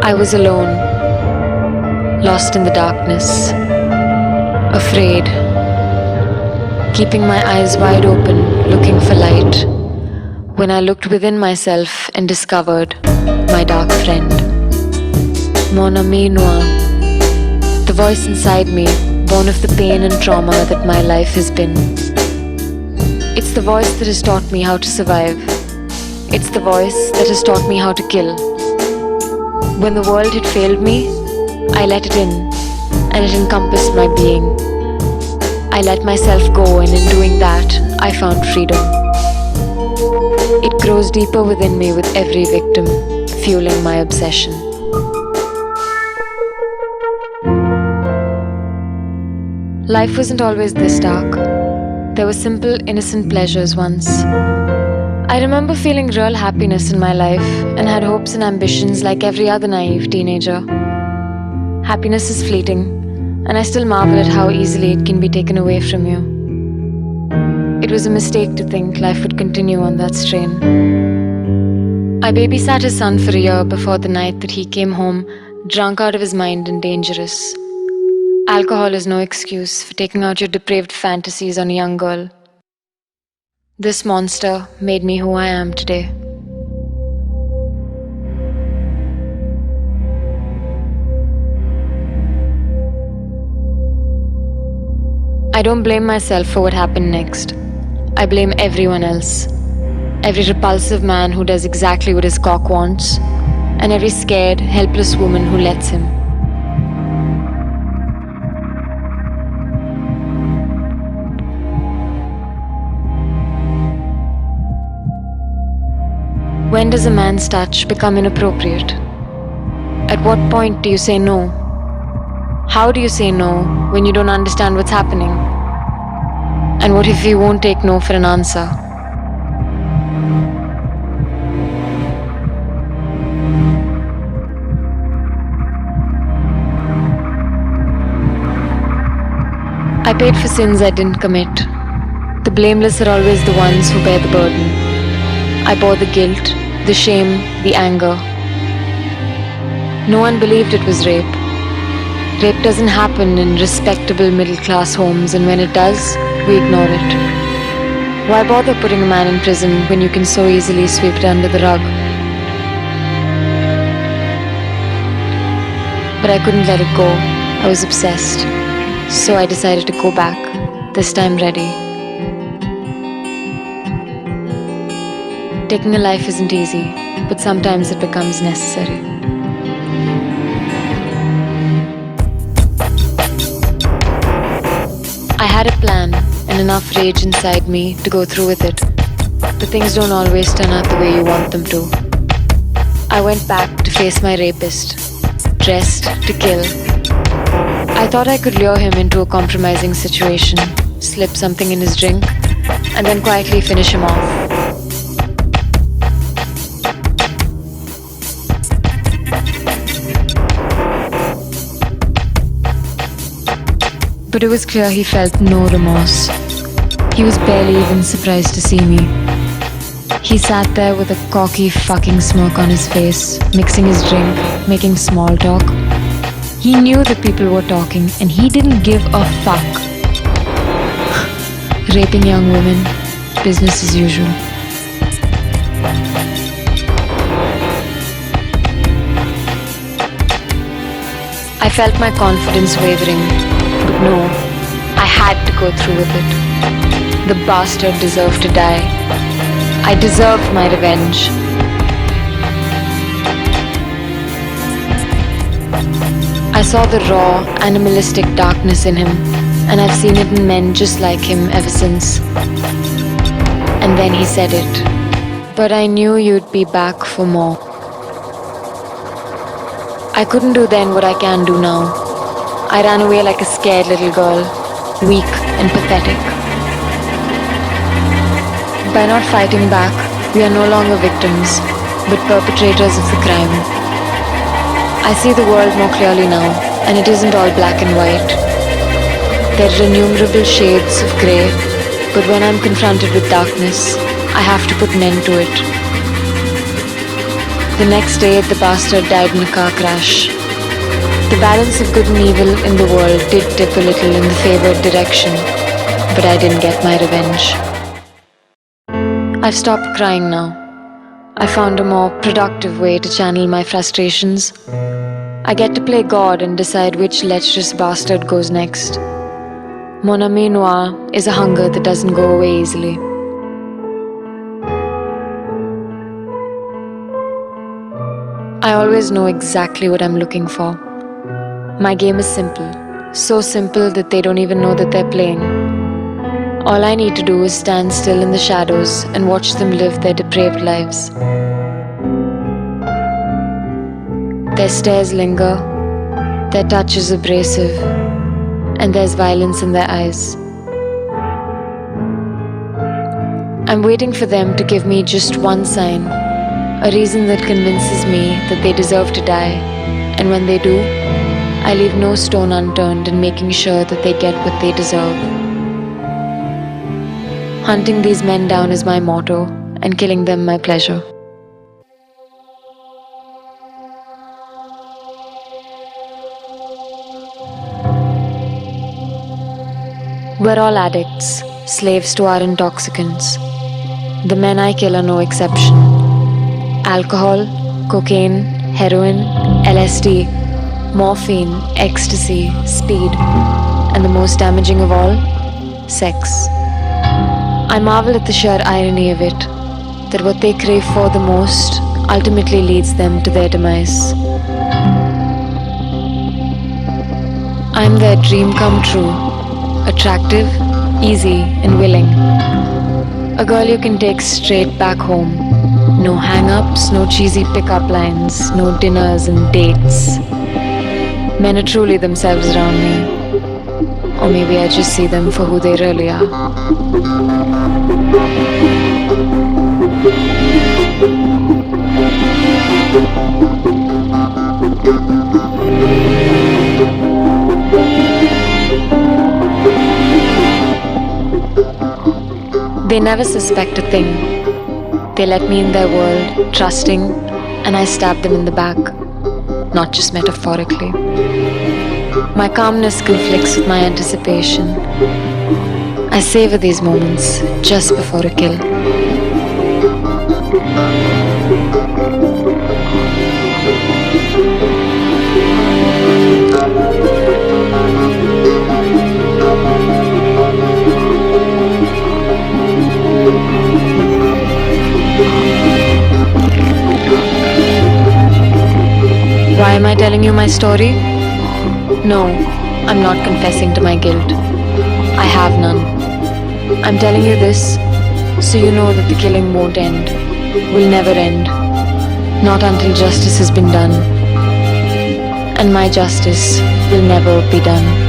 I was alone, lost in the darkness, afraid, keeping my eyes wide open, looking for light, when I looked within myself and discovered my dark friend. Mon ami noir, the voice inside me, born of the pain and trauma that my life has been. It's the voice that has taught me how to survive. It's the voice that has taught me how to kill. When the world had failed me, I let it in, and it encompassed my being. I let myself go, and in doing that, I found freedom. It grows deeper within me with every victim, fueling my obsession. Life wasn't always this dark. There were simple, innocent pleasures once. I remember feeling real happiness in my life and had hopes and ambitions like every other naive teenager. Happiness is fleeting, and I still marvel at how easily it can be taken away from you. It was a mistake to think life would continue on that strain. I babysat his son for a year before the night that he came home, drunk out of his mind and dangerous. Alcohol is no excuse for taking out your depraved fantasies on a young girl. This monster made me who I am today. I don't blame myself for what happened next. I blame everyone else. Every repulsive man who does exactly what his cock wants, and every scared, helpless woman who lets him. When does a man's touch become inappropriate? At what point do you say no? How do you say no when you don't understand what's happening? And what if you won't take no for an answer? I paid for sins I didn't commit. The blameless are always the ones who bear the burden. I bore the guilt, the shame, the anger. No one believed it was rape. Rape doesn't happen in respectable middle-class homes, and when it does, we ignore it. Why bother putting a man in prison when you can so easily sweep it under the rug? But I couldn't let it go. I was obsessed. So I decided to go back, this time ready. Taking a life isn't easy, but sometimes it becomes necessary. I had a plan and enough rage inside me to go through with it. But things don't always turn out the way you want them to. I went back to face my rapist, dressed to kill. I thought I could lure him into a compromising situation, slip something in his drink, and then quietly finish him off. But it was clear he felt no remorse. He was barely even surprised to see me. He sat there with a cocky fucking smirk on his face, mixing his drink, making small talk. He knew that people were talking, and he didn't give a fuck. Raping young women, business as usual. I felt my confidence wavering. But no, I had to go through with it. The bastard deserved to die. I deserved my revenge. I saw the raw, animalistic darkness in him, and I've seen it in men just like him ever since. And then he said it. But I knew you'd be back for more. I couldn't do then what I can do now. I ran away like a scared little girl, weak and pathetic. By not fighting back, we are no longer victims, but perpetrators of the crime. I see the world more clearly now, and it isn't all black and white. There are innumerable shades of grey, but when I'm confronted with darkness, I have to put an end to it. The next day, the bastard died in a car crash. The balance of good and evil in the world did tip a little in the favored direction, but I didn't get my revenge. I've stopped crying now. I found a more productive way to channel my frustrations. I get to play God and decide which lecherous bastard goes next. Mon ami noir is a hunger that doesn't go away easily. I always know exactly what I'm looking for. My game is simple, so simple that they don't even know that they're playing. All I need to do is stand still in the shadows and watch them live their depraved lives. Their stares linger, their touch is abrasive, and there's violence in their eyes. I'm waiting for them to give me just one sign, a reason that convinces me that they deserve to die, and when they do, I leave no stone unturned in making sure that they get what they deserve. Hunting these men down is my motto, and killing them my pleasure. We're all addicts, slaves to our intoxicants. The men I kill are no exception. Alcohol, cocaine, heroin, LSD, morphine, ecstasy, speed, and the most damaging of all, sex. I marvel at the sheer irony of it, that what they crave for the most ultimately leads them to their demise. I'm their dream come true, attractive, easy, and willing. A girl you can take straight back home. No hang-ups, no cheesy pick-up lines, no dinners and dates. Men are truly themselves around me. Or maybe I just see them for who they really are. They never suspect a thing. They let me in their world, trusting, and I stab them in the back, not just metaphorically. My calmness conflicts with my anticipation. I savor these moments just before a kill. Why am I telling you my story? No, I'm not confessing to my guilt. I have none. I'm telling you this so you know that the killing won't end, will never end, not until justice has been done. And my justice will never be done.